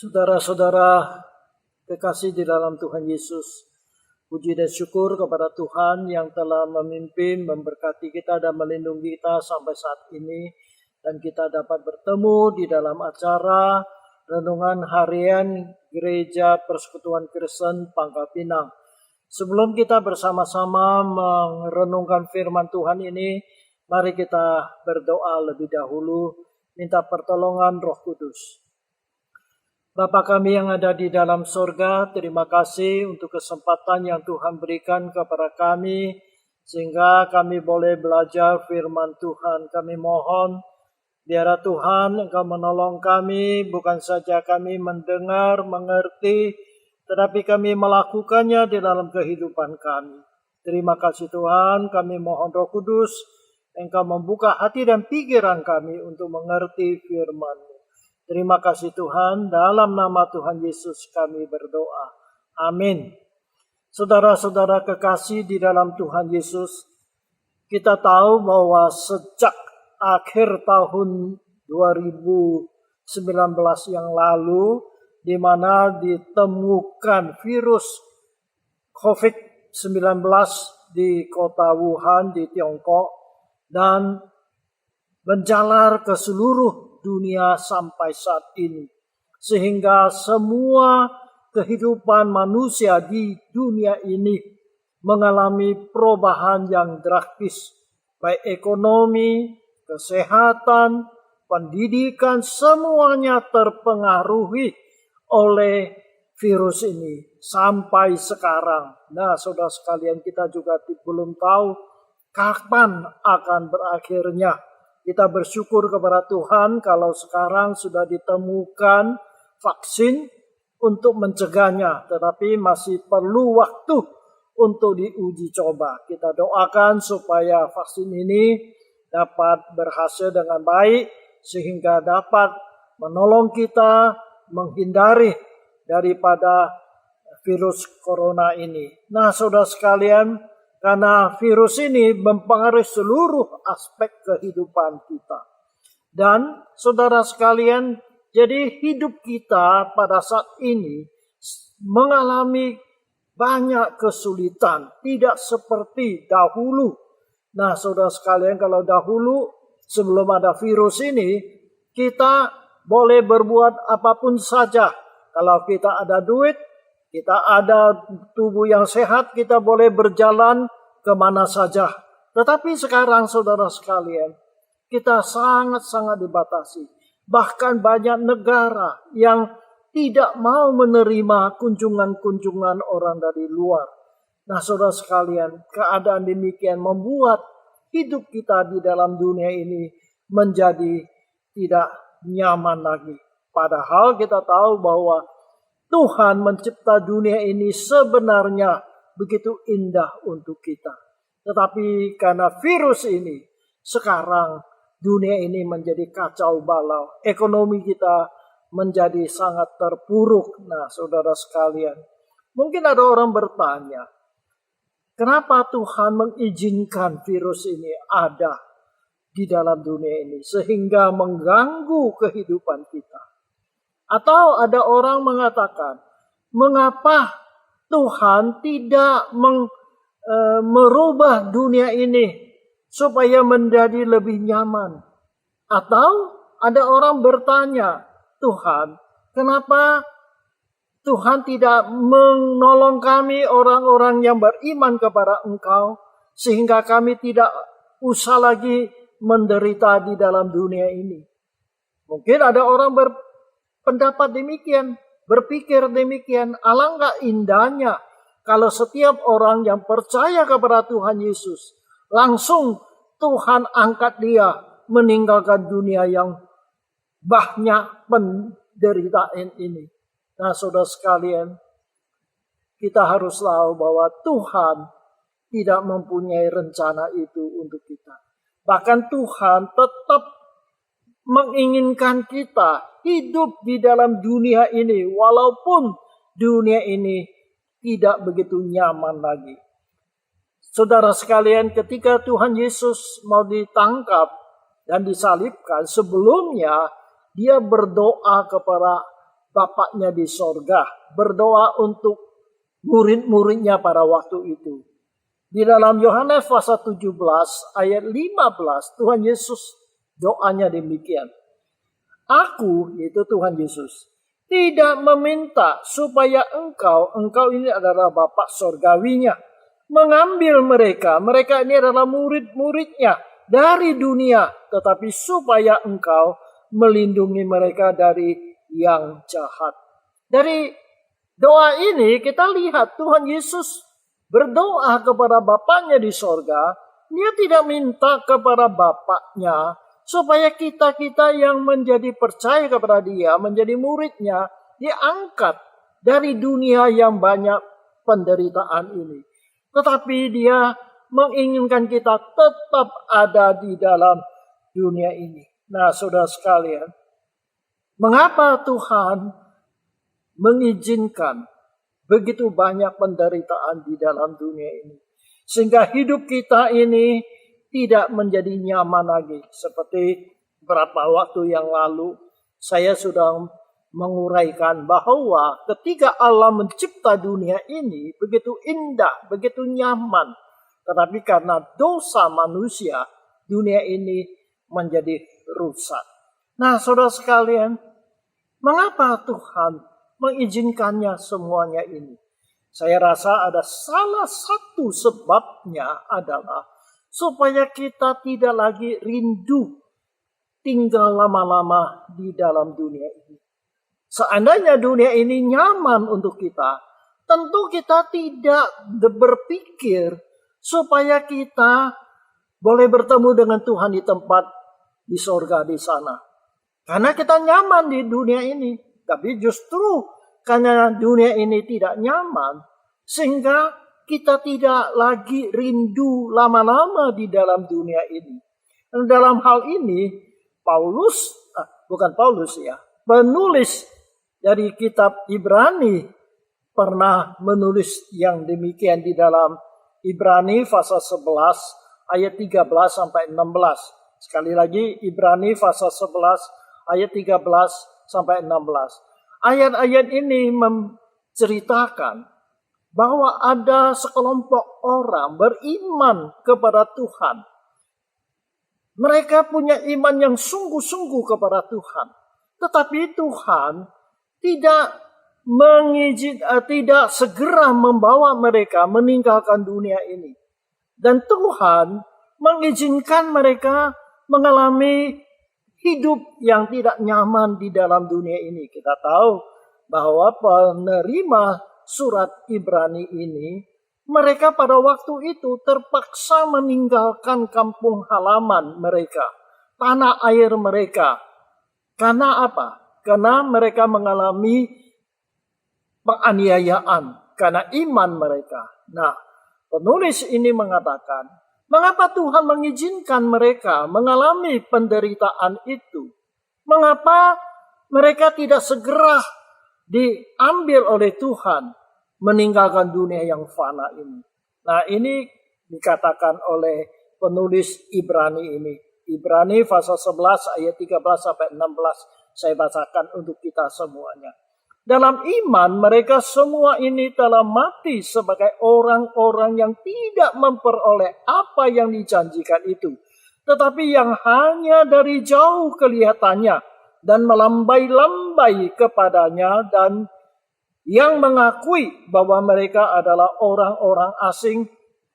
Saudara-saudara kekasih di dalam Tuhan Yesus, puji dan syukur kepada Tuhan yang telah memimpin, memberkati kita dan melindungi kita sampai saat ini. Dan kita dapat bertemu di dalam acara renungan harian Gereja Persekutuan Kristen Pangkal Pinang. Sebelum kita bersama-sama merenungkan firman Tuhan ini, mari kita berdoa lebih dahulu, minta pertolongan Roh Kudus. Bapa kami yang ada di dalam sorga, terima kasih untuk kesempatan yang Tuhan berikan kepada kami, sehingga kami boleh belajar firman Tuhan. Kami mohon, biarlah Tuhan Engkau menolong kami, bukan saja kami mendengar, mengerti, tetapi kami melakukannya di dalam kehidupan kami. Terima kasih Tuhan, kami mohon Roh Kudus, Engkau membuka hati dan pikiran kami untuk mengerti firman-Mu. Terima kasih Tuhan, dalam nama Tuhan Yesus kami berdoa. Amin. Saudara-saudara kekasih di dalam Tuhan Yesus, kita tahu bahwa sejak akhir tahun 2019 yang lalu, di mana ditemukan virus COVID-19 di kota Wuhan di Tiongkok dan menjalar ke seluruh dunia sampai saat ini. Sehingga semua kehidupan manusia di dunia ini mengalami perubahan yang drastis. Baik ekonomi, kesehatan, pendidikan, semuanya terpengaruhi oleh virus ini sampai sekarang. Nah, saudara sekalian, kita juga belum tahu kapan akan berakhirnya. Kita bersyukur kepada Tuhan kalau sekarang sudah ditemukan vaksin untuk mencegahnya, tetapi masih perlu waktu untuk diuji coba. Kita doakan supaya vaksin ini dapat berhasil dengan baik, sehingga dapat menolong kita menghindari daripada virus corona ini. Nah, saudara sekalian, karena virus ini mempengaruhi seluruh aspek kehidupan kita. Dan saudara sekalian, jadi hidup kita pada saat ini mengalami banyak kesulitan. Tidak seperti dahulu. Nah, saudara sekalian, kalau dahulu sebelum ada virus ini, kita boleh berbuat apapun saja. Kalau kita ada duit, kita ada tubuh yang sehat, kita boleh berjalan kemana saja. Tetapi sekarang saudara sekalian, kita sangat-sangat dibatasi. Bahkan banyak negara yang tidak mau menerima kunjungan-kunjungan orang dari luar. Nah, saudara sekalian, keadaan demikian membuat hidup kita di dalam dunia ini menjadi tidak nyaman lagi. Padahal kita tahu bahwa Tuhan mencipta dunia ini sebenarnya begitu indah untuk kita. Tetapi karena virus ini, sekarang dunia ini menjadi kacau balau. Ekonomi kita menjadi sangat terpuruk. Nah, saudara sekalian, mungkin ada orang bertanya, kenapa Tuhan mengizinkan virus ini ada di dalam dunia ini sehingga mengganggu kehidupan kita? Atau ada orang mengatakan, mengapa Tuhan tidak merubah dunia ini supaya menjadi lebih nyaman? Atau ada orang bertanya, Tuhan, kenapa Tuhan tidak menolong kami orang-orang yang beriman kepada Engkau, sehingga kami tidak usah lagi menderita di dalam dunia ini? Mungkin ada orang pendapat demikian, berpikir demikian. Alangkah indahnya kalau setiap orang yang percaya kepada Tuhan Yesus, langsung Tuhan angkat dia meninggalkan dunia yang banyak penderitaan ini. Nah, saudara sekalian, kita harus tahu bahwa Tuhan tidak mempunyai rencana itu untuk kita. Bahkan Tuhan tetap menginginkan kita hidup di dalam dunia ini, walaupun dunia ini tidak begitu nyaman lagi. Saudara sekalian, ketika Tuhan Yesus mau ditangkap dan disalibkan, sebelumnya dia berdoa kepada Bapaknya di sorga, berdoa untuk murid-muridnya pada waktu itu. Di dalam Yohanes pasal 17 ayat 15, Tuhan Yesus doanya demikian. Aku, yaitu Tuhan Yesus, tidak meminta supaya engkau ini adalah Bapa sorgawinya, mengambil mereka ini adalah murid-muridnya dari dunia, tetapi supaya engkau melindungi mereka dari yang jahat. Dari doa ini kita lihat Tuhan Yesus berdoa kepada Bapaknya di sorga. Dia tidak minta kepada Bapaknya supaya kita yang menjadi percaya kepada dia, menjadi muridnya, diangkat dari dunia yang banyak penderitaan ini. Tetapi dia menginginkan kita tetap ada di dalam dunia ini. Nah, saudara sekalian, mengapa Tuhan mengizinkan begitu banyak penderitaan di dalam dunia ini? Sehingga hidup kita ini tidak menjadi nyaman lagi. Seperti beberapa waktu yang lalu saya sudah menguraikan bahwa ketika Allah mencipta dunia ini begitu indah, begitu nyaman. Tetapi karena dosa manusia, dunia ini menjadi rusak. Nah, saudara sekalian, mengapa Tuhan mengizinkannya semuanya ini? Saya rasa ada salah satu sebabnya adalah supaya kita tidak lagi rindu tinggal lama-lama di dalam dunia ini. Seandainya dunia ini nyaman untuk kita, tentu kita tidak berpikir supaya kita boleh bertemu dengan Tuhan di tempat di sorga di sana. Karena kita nyaman di dunia ini. Tapi justru karena dunia ini tidak nyaman, sehingga kita tidak lagi rindu lama-lama di dalam dunia ini. Dan dalam hal ini, penulis dari kitab Ibrani pernah menulis yang demikian di dalam Ibrani pasal 11 ayat 13 sampai 16. Sekali lagi Ibrani pasal 11 ayat 13 sampai 16. Ayat-ayat ini menceritakan bahwa ada sekelompok orang beriman kepada Tuhan. Mereka punya iman yang sungguh-sungguh kepada Tuhan. Tetapi Tuhan tidak segera membawa mereka meninggalkan dunia ini. Dan Tuhan mengizinkan mereka mengalami hidup yang tidak nyaman di dalam dunia ini. Kita tahu bahwa penerima surat Ibrani ini, mereka pada waktu itu terpaksa meninggalkan kampung halaman mereka, tanah air mereka. Karena apa? Karena mereka mengalami penganiayaan karena iman mereka. Nah, penulis ini mengatakan, mengapa Tuhan mengizinkan mereka mengalami penderitaan itu? Mengapa mereka tidak segera diambil oleh Tuhan meninggalkan dunia yang fana ini? Nah, ini dikatakan oleh penulis Ibrani ini. Ibrani pasal 11 ayat 13 sampai 16. Saya bacakan untuk kita semuanya. Dalam iman mereka semua ini telah mati sebagai orang-orang yang tidak memperoleh apa yang dijanjikan itu. Tetapi yang hanya dari jauh kelihatannya dan melambai-lambai kepadanya, dan yang mengakui bahwa mereka adalah orang-orang asing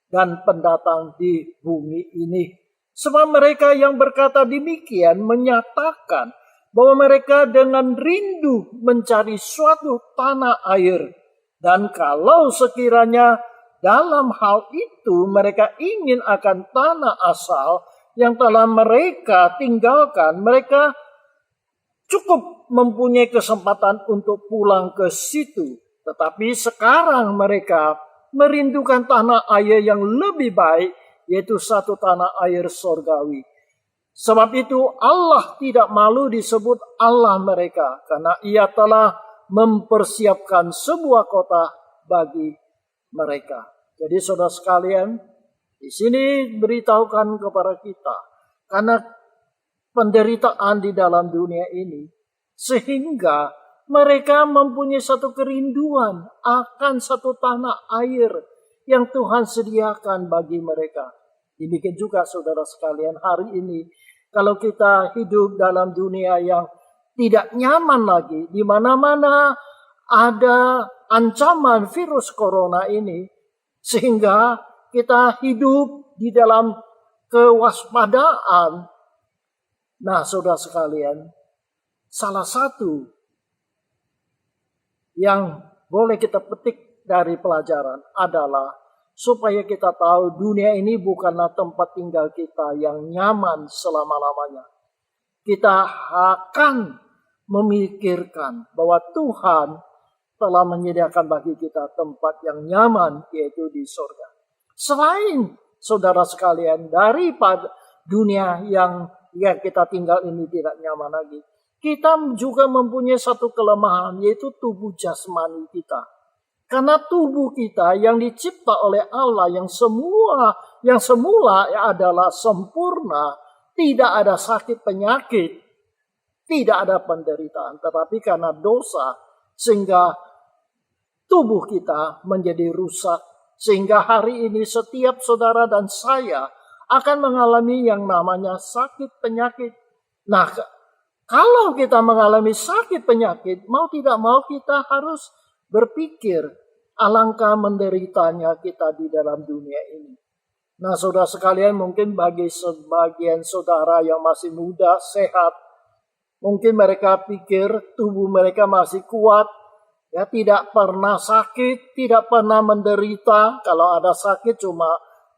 dan pendatang di bumi ini. Sebab mereka yang berkata demikian menyatakan bahwa mereka dengan rindu mencari suatu tanah air. Dan kalau sekiranya dalam hal itu mereka ingin akan tanah asal yang telah mereka tinggalkan, mereka cukup mempunyai kesempatan untuk pulang ke situ. Tetapi sekarang mereka merindukan tanah air yang lebih baik, yaitu satu tanah air sorgawi. Sebab itu Allah tidak malu disebut Allah mereka, karena Ia telah mempersiapkan sebuah kota bagi mereka. Jadi saudara sekalian, di sini beritahukan kepada kita, karena penderitaan di dalam dunia ini, sehingga mereka mempunyai satu kerinduan akan satu tanah air yang Tuhan sediakan bagi mereka. Demikian juga saudara sekalian, hari ini kalau kita hidup dalam dunia yang tidak nyaman lagi, di mana-mana ada ancaman virus corona ini, sehingga kita hidup di dalam kewaspadaan. Nah, saudara sekalian, salah satu yang boleh kita petik dari pelajaran adalah supaya kita tahu dunia ini bukanlah tempat tinggal kita yang nyaman selama-lamanya. Kita akan memikirkan bahwa Tuhan telah menyediakan bagi kita tempat yang nyaman, yaitu di surga. Selain saudara sekalian, daripada dunia yang kita tinggal ini tidak nyaman lagi, kita juga mempunyai satu kelemahan, yaitu tubuh jasmani kita. Karena tubuh kita yang dicipta oleh Allah yang semula adalah sempurna, tidak ada sakit penyakit, tidak ada penderitaan. Tetapi karena dosa, sehingga tubuh kita menjadi rusak. Sehingga hari ini setiap saudara dan saya akan mengalami yang namanya sakit penyakit. Nah, kalau kita mengalami sakit penyakit, mau tidak mau kita harus berpikir alangkah menderitanya kita di dalam dunia ini. Nah, saudara sekalian, mungkin bagi sebagian saudara yang masih muda, sehat, mungkin mereka pikir tubuh mereka masih kuat, ya, tidak pernah sakit, tidak pernah menderita. Kalau ada sakit cuma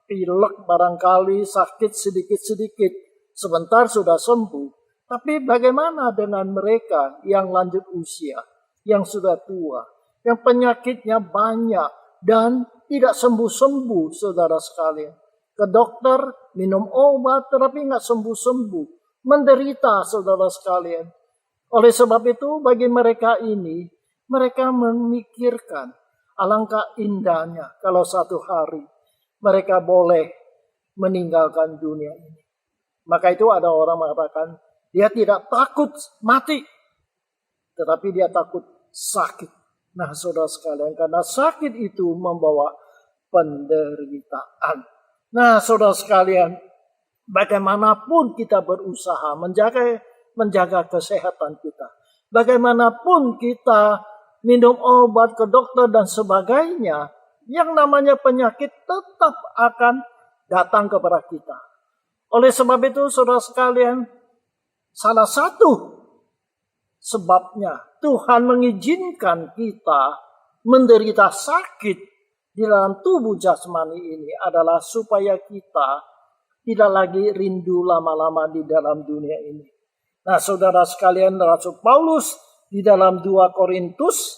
pilek barangkali, sakit sedikit-sedikit, sebentar sudah sembuh. Tapi bagaimana dengan mereka yang lanjut usia, yang sudah tua, yang penyakitnya banyak dan tidak sembuh-sembuh, saudara sekalian. Ke dokter, minum obat, tetapi nggak sembuh-sembuh. Menderita, saudara sekalian. Oleh sebab itu, bagi mereka ini, mereka memikirkan alangkah indahnya kalau satu hari mereka boleh meninggalkan dunia ini. Maka itu ada orang mengatakan, dia tidak takut mati, tetapi dia takut sakit. Nah, saudara sekalian, karena sakit itu membawa penderitaan. Nah, saudara sekalian, bagaimanapun kita berusaha menjaga kesehatan kita, bagaimanapun kita minum obat ke dokter dan sebagainya, yang namanya penyakit tetap akan datang kepada kita. Oleh sebab itu, saudara sekalian, salah satu sebabnya Tuhan mengizinkan kita menderita sakit di dalam tubuh jasmani ini adalah supaya kita tidak lagi rindu lama-lama di dalam dunia ini. Nah, saudara sekalian, Rasul Paulus di dalam 2 Korintus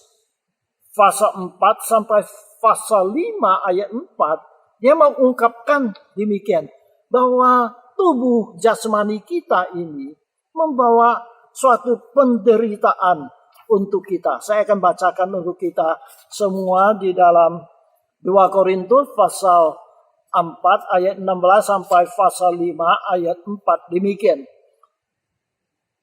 pasal 4 sampai pasal 5 ayat 4, dia mengungkapkan demikian, bahwa tubuh jasmani kita ini membawa suatu penderitaan untuk kita. Saya akan bacakan untuk kita semua di dalam 2 Korintus pasal 4 ayat 16 sampai pasal 5 ayat 4 demikian.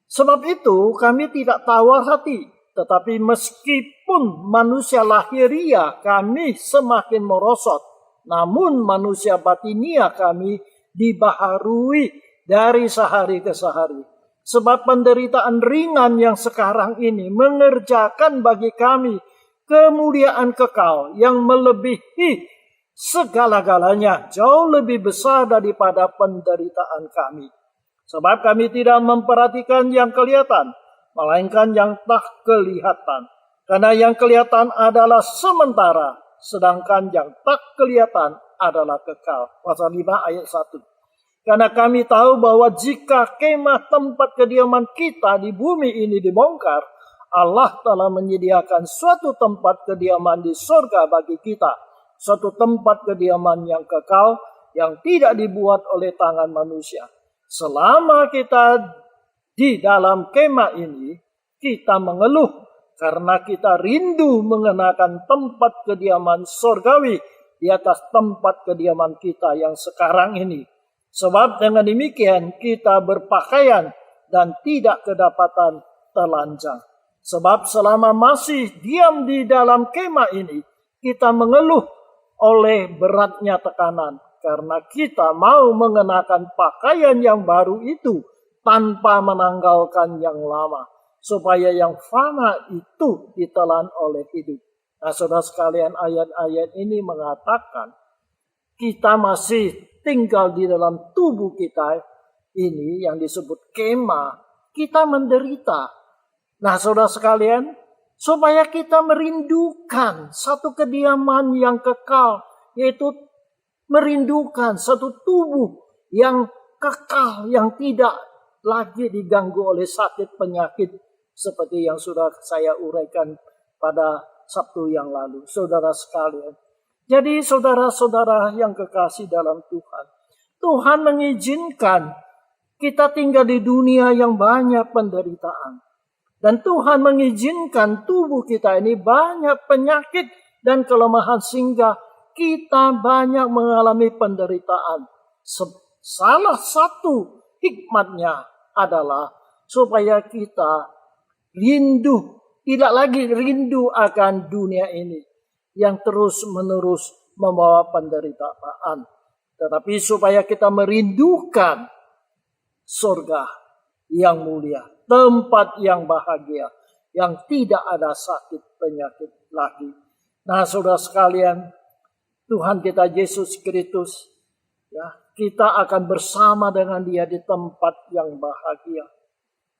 Sebab itu kami tidak tawar hati, tetapi meskipun manusia lahiria kami semakin merosot, namun manusia batinia kami dibaharui dari sehari ke sehari. Sebab penderitaan ringan yang sekarang ini mengerjakan bagi kami kemuliaan kekal yang melebihi segala-galanya, jauh lebih besar daripada penderitaan kami. Sebab kami tidak memperhatikan yang kelihatan, melainkan yang tak kelihatan. Karena yang kelihatan adalah sementara, sedangkan yang tak kelihatan adalah kekal. Pasal 5 ayat 1. Karena kami tahu bahwa jika kemah tempat kediaman kita di bumi ini dibongkar, Allah telah menyediakan suatu tempat kediaman di surga bagi kita. Suatu tempat kediaman yang kekal, yang tidak dibuat oleh tangan manusia. Selama kita di dalam kemah ini, kita mengeluh karena kita rindu mengenakan tempat kediaman surgawi di atas tempat kediaman kita yang sekarang ini. Sebab dengan demikian kita berpakaian dan tidak kedapatan telanjang. Sebab selama masih diam di dalam kemah ini, kita mengeluh oleh beratnya tekanan. Karena kita mau mengenakan pakaian yang baru itu tanpa menanggalkan yang lama. Supaya yang fana itu ditelan oleh hidup. Nah, saudara sekalian, ayat-ayat ini mengatakan kita masih tinggal di dalam tubuh kita ini yang disebut kemah. Kita menderita. Nah, saudara sekalian, supaya kita merindukan satu kediaman yang kekal, yaitu merindukan satu tubuh yang kekal, yang tidak lagi diganggu oleh sakit penyakit seperti yang sudah saya uraikan pada Sabtu yang lalu, saudara sekalian. Jadi saudara-saudara yang kekasih dalam Tuhan, Tuhan mengizinkan kita tinggal di dunia yang banyak penderitaan. Dan Tuhan mengizinkan tubuh kita ini banyak penyakit dan kelemahan sehingga kita banyak mengalami penderitaan. Salah satu hikmatnya adalah supaya kita tidak lagi rindu akan dunia ini yang terus-menerus membawa penderitaan. Tetapi supaya kita merindukan surga yang mulia, tempat yang bahagia, yang tidak ada sakit penyakit lagi. Nah, saudara sekalian, Tuhan kita Yesus Kristus, ya, kita akan bersama dengan Dia di tempat yang bahagia.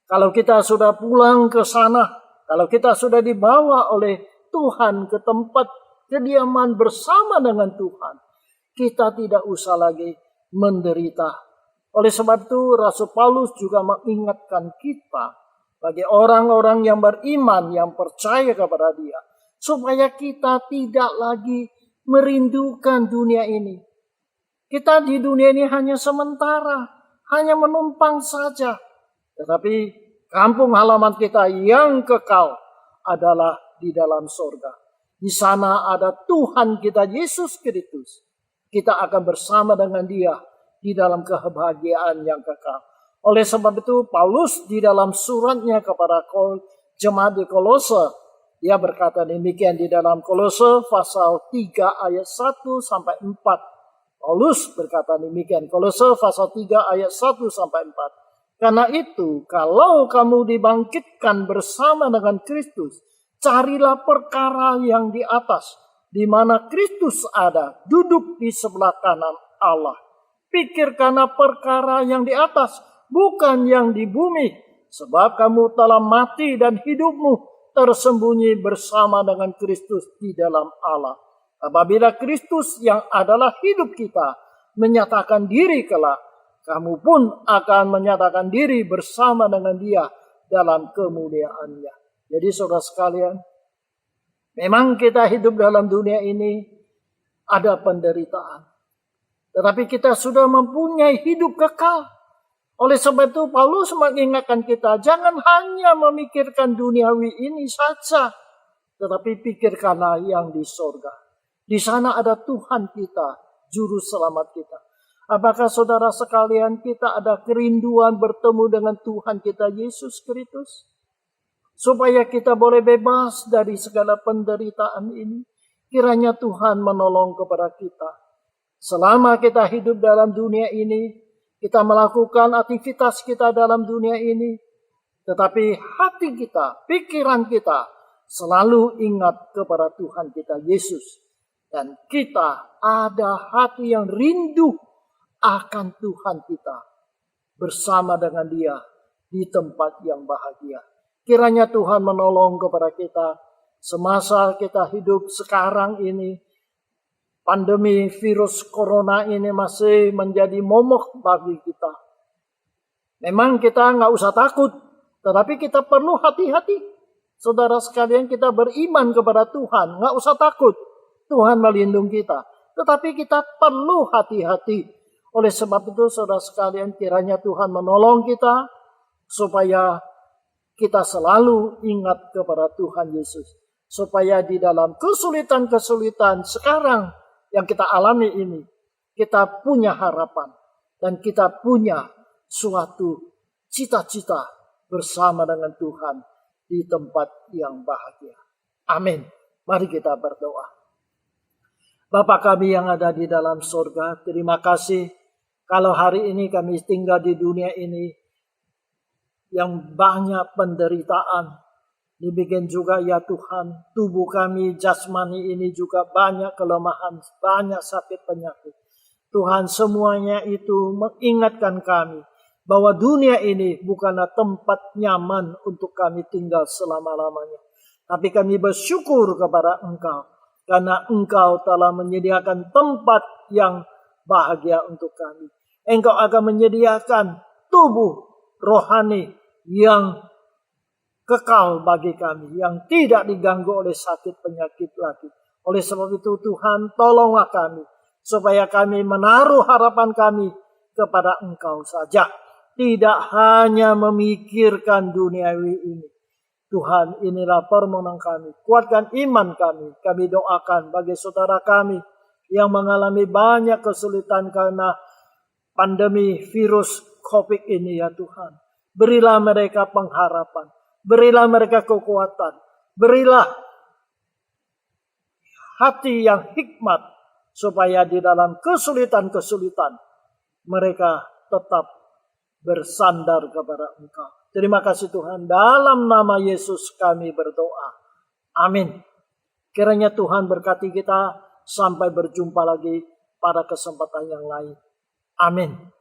Kalau kita sudah pulang ke sana, kalau kita sudah dibawa oleh Tuhan ke tempat kediaman bersama dengan Tuhan, kita tidak usah lagi menderita. Oleh sebab itu Rasul Paulus juga mengingatkan kita bagi orang-orang yang beriman, yang percaya kepada Dia, supaya kita tidak lagi merindukan dunia ini. Kita di dunia ini hanya sementara, hanya menumpang saja. Tetapi kampung halaman kita yang kekal adalah di dalam surga. Di sana ada Tuhan kita Yesus Kristus. Kita akan bersama dengan Dia di dalam kebahagiaan yang kekal. Oleh sebab itu Paulus di dalam suratnya kepada jemaat di Kolose, dia berkata demikian di dalam Kolose pasal 3 ayat 1 sampai 4. Paulus berkata demikian, Kolose pasal 3 ayat 1 sampai 4. Karena itu, kalau kamu dibangkitkan bersama dengan Kristus, carilah perkara yang di atas, di mana Kristus ada, duduk di sebelah kanan Allah. Pikirkanlah perkara yang di atas, bukan yang di bumi. Sebab kamu telah mati dan hidupmu tersembunyi bersama dengan Kristus di dalam Allah. Apabila Kristus yang adalah hidup kita menyatakan diri kelak, kamu pun akan menyatakan diri bersama dengan Dia dalam kemuliaannya. Jadi saudara sekalian, memang kita hidup dalam dunia ini ada penderitaan. Tetapi kita sudah mempunyai hidup kekal. Oleh sebab itu Paulus mengingatkan kita, jangan hanya memikirkan duniawi ini saja, tetapi pikirkanlah yang di surga. Di sana ada Tuhan kita, juru selamat kita. Apakah saudara sekalian kita ada kerinduan bertemu dengan Tuhan kita Yesus Kristus? Supaya kita boleh bebas dari segala penderitaan ini. Kiranya Tuhan menolong kepada kita. Selama kita hidup dalam dunia ini, kita melakukan aktivitas kita dalam dunia ini, tetapi hati kita, pikiran kita selalu ingat kepada Tuhan kita Yesus. Dan kita ada hati yang rindu akan Tuhan kita bersama dengan Dia di tempat yang bahagia. Kiranya Tuhan menolong kepada kita semasa kita hidup sekarang ini. Pandemi virus corona ini masih menjadi momok bagi kita. Memang kita nggak usah takut, tetapi kita perlu hati-hati. Saudara sekalian, kita beriman kepada Tuhan, nggak usah takut. Tuhan melindungi kita. Tetapi kita perlu hati-hati. Oleh sebab itu, saudara sekalian, kiranya Tuhan menolong kita supaya kita selalu ingat kepada Tuhan Yesus. Supaya di dalam kesulitan-kesulitan sekarang yang kita alami ini, kita punya harapan dan kita punya suatu cita-cita bersama dengan Tuhan di tempat yang bahagia. Amin. Mari kita berdoa. Bapa kami yang ada di dalam surga, terima kasih kalau hari ini kami tinggal di dunia ini yang banyak penderitaan. Demikian juga ya Tuhan, tubuh kami jasmani ini juga banyak kelemahan, banyak sakit penyakit. Tuhan, semuanya itu mengingatkan kami bahwa dunia ini bukanlah tempat nyaman untuk kami tinggal selama-lamanya. Tapi kami bersyukur kepada Engkau, karena Engkau telah menyediakan tempat yang bahagia untuk kami. Engkau akan menyediakan tubuh rohani yang kekal bagi kami, yang tidak diganggu oleh sakit penyakit lagi. Oleh sebab itu Tuhan, tolonglah kami, supaya kami menaruh harapan kami kepada Engkau saja. Tidak hanya memikirkan duniawi ini. Tuhan, inilah permohonan kami. Kuatkan iman kami. Kami doakan bagi saudara kami yang mengalami banyak kesulitan karena pandemi virus COVID ini ya Tuhan. Berilah mereka pengharapan. Berilah mereka kekuatan. Berilah hati yang hikmat. Supaya di dalam kesulitan-kesulitan mereka tetap bersandar kepada Engkau. Terima kasih Tuhan. Dalam nama Yesus kami berdoa. Amin. Kiranya Tuhan berkati kita sampai berjumpa lagi pada kesempatan yang lain. Amin.